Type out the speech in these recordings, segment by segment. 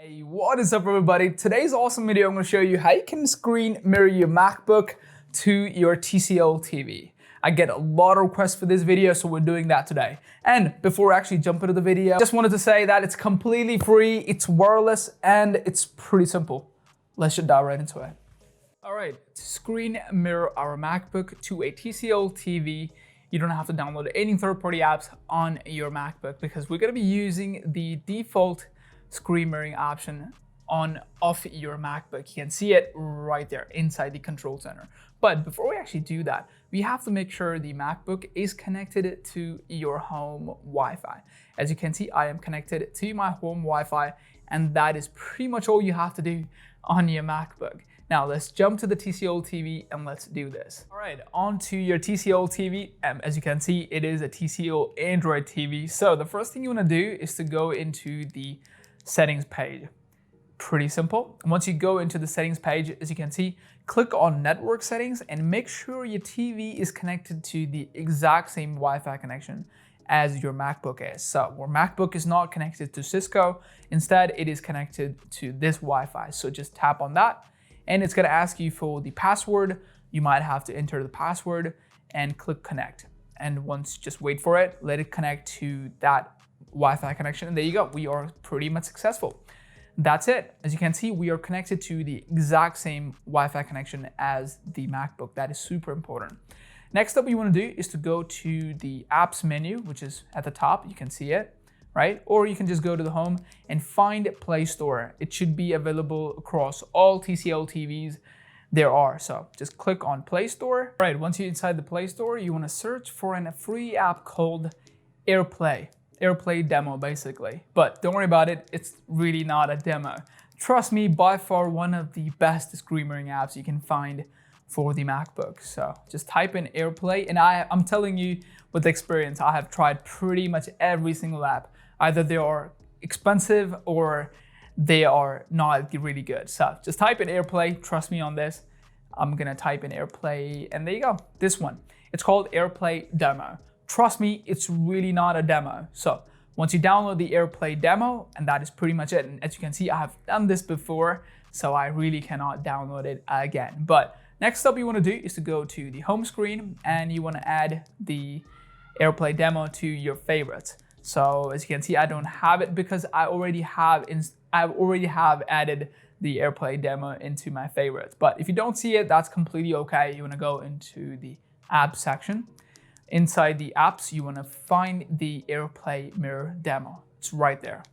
Hey, what is up everybody? Today's awesome video, I'm going to show you how you can screen mirror your MacBook to your TCL TV. I get a lot of requests for this video, so we're doing that today. And before I actually jump into the video, just wanted to say that it's completely free, it's wireless, and it's pretty simple. Let's just dive right into it. Alright, to screen mirror our MacBook to a TCL TV, you don't have to download any third-party apps on your MacBook because we're going to be using the default screen mirroring option off your MacBook. You can see it right there inside the control center. But before we actually do that, we have to make sure the MacBook is connected to your home Wi-Fi. As you can see, I am connected to my home Wi-Fi, and that is pretty much all you have to do on your MacBook. Now let's jump to the TCL TV and let's do this. All right, on to your TCL TV. As you can see, it is a TCL Android TV. So the first thing you want to do is to go into the settings page. Pretty simple. Once you go into the settings page, as you can see, click on network settings and make sure your TV is connected to the exact same Wi-Fi connection as your MacBook is. So your MacBook is not connected to Cisco. Instead, it is connected to this Wi-Fi. So just tap on that and it's gonna ask you for the password. You might have to enter the password and click connect. And once, just wait for it, let it connect to that Wi-Fi connection, and there you go. We are pretty much successful. That's it. As you can see, we are connected to the exact same Wi-Fi connection as the MacBook. That is super important. Next up, you want to do is to go to the apps menu, which is at the top. You can see it, right? Or you can just go to the home and find Play Store. It should be available across all TCL TVs there are. So just click on Play Store. All right, once you're inside the Play Store, you want to search for a free app called AirPlay demo basically. But don't worry about it, it's really not a demo. Trust me, by far one of the best screen mirroring apps you can find for the MacBook. So just type in AirPlay, and I'm telling you with experience, I have tried pretty much every single app. Either they are expensive or they are not really good. So just type in AirPlay, trust me on this. I'm gonna type in AirPlay, and there you go, this one. It's called AirPlay Demo. Trust me, it's really not a demo. So once you download the AirPlay demo, and that is pretty much it. And as you can see, I have done this before, so I really cannot download it again. But next up you want to do is to go to the home screen and you want to add the AirPlay demo to your favorites. So as you can see, I don't have it because I already have added the AirPlay demo into my favorites. But if you don't see it, that's completely okay. You want to go into the app section. Inside the apps, you want to find the AirPlay Mirror demo. It's right there.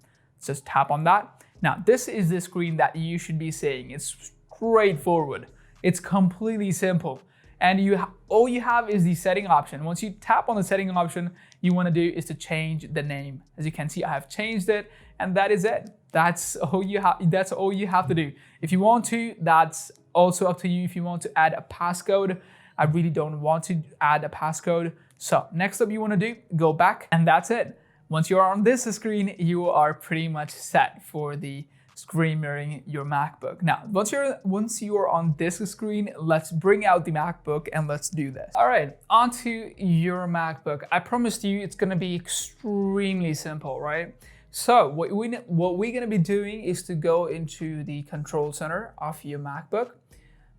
Just tap on that. Now, this is the screen that you should be seeing. It's straightforward. It's completely simple. And all you have is the setting option. Once you tap on the setting option, you want to do is to change the name. As you can see, I have changed it, and that is it. That's all you have to do. If you want to, that's also up to you. If you want to add a passcode, I really don't want to add a passcode. So next up you want to do, go back, and that's it. Once you're on this screen, you are pretty much set for the screen mirroring your MacBook. Now, once you're on this screen, let's bring out the MacBook and let's do this. All right, onto your MacBook. I promised you it's gonna be extremely simple, right? So what we're gonna be doing is to go into the control center of your MacBook.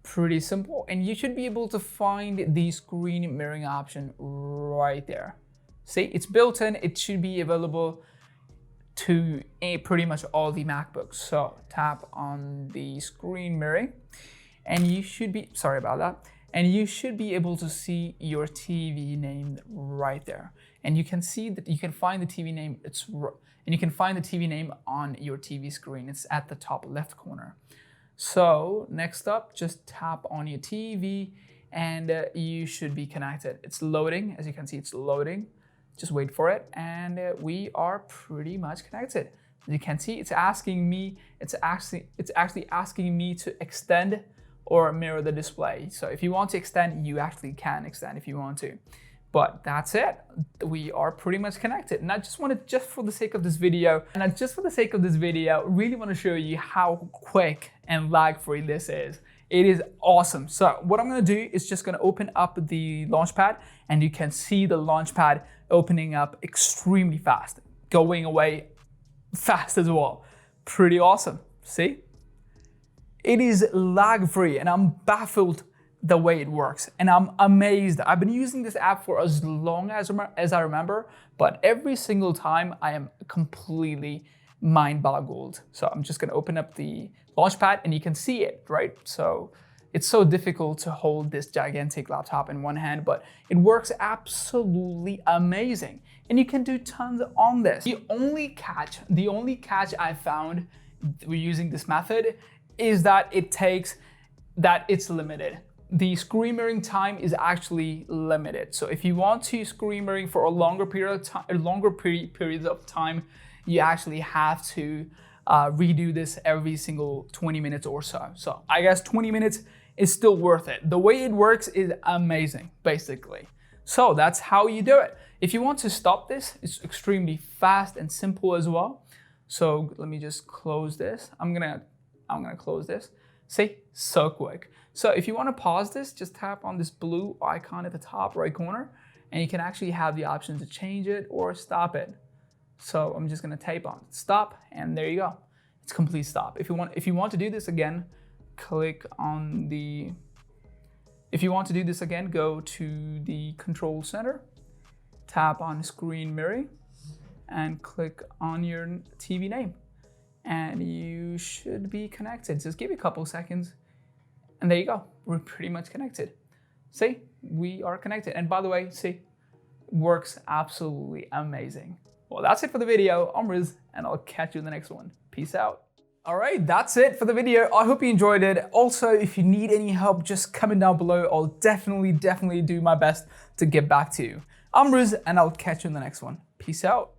Pretty simple, and you should be able to find the screen mirroring option right there. See, it's built in. It should be available to pretty much all the MacBooks. So tap on the screen mirroring, and you should be, sorry about that, and you should be able to see your TV name right there. And you can see that you can find the TV name. And you can find the TV name on your TV screen. It's at the top left corner. So next up, just tap on your TV and you should be connected. It's loading. As you can see, it's loading. Just wait for it, and we are pretty much connected. As you can see, it's asking me, it's actually asking me to extend or mirror the display. So if you want to extend, you actually can extend if you want to. But that's it. We are pretty much connected. And I just wanted, just for the sake of this video, really want to show you how quick and lag-free this is. It is awesome. So what I'm gonna do is just gonna open up the Launchpad, and you can see the Launchpad opening up extremely fast, going away fast as well. Pretty awesome, see? It is lag-free and I'm baffled the way it works and I'm amazed. I've been using this app for as long as I remember, but every single time I am completely mind-boggled. So I'm just gonna open up the Launchpad and you can see it, right? So it's so difficult to hold this gigantic laptop in one hand, but it works absolutely amazing. And you can do tons on this. The only catch I found using this method is that it's limited. The screen mirroring time is actually limited. So if you want to screen mirroring for a longer periods of time, you actually have to redo this every single 20 minutes or so. So I guess 20 minutes is still worth it. The way it works is amazing, basically. So that's how you do it. If you want to stop this, it's extremely fast and simple as well. So let me just close this. I'm gonna close this. See, so quick. So if you want to pause this, just tap on this blue icon at the top right corner, and you can actually have the option to change it or stop it. So I'm just gonna type on stop, and there you go. It's complete stop. If you want to do this again, click on the. If you want to do this again, go to the control center, tap on screen mirroring, and click on your TV name. And you should be connected. Just give it a couple seconds, and there you go. We're pretty much connected. See, we are connected. And by the way, see, works absolutely amazing. Well, that's it for the video. I'm Riz, and I'll catch you in the next one. Peace out. All right, that's it for the video. I hope you enjoyed it. Also, if you need any help, just comment down below. I'll definitely do my best to get back to you. I'm Riz, and I'll catch you in the next one. Peace out.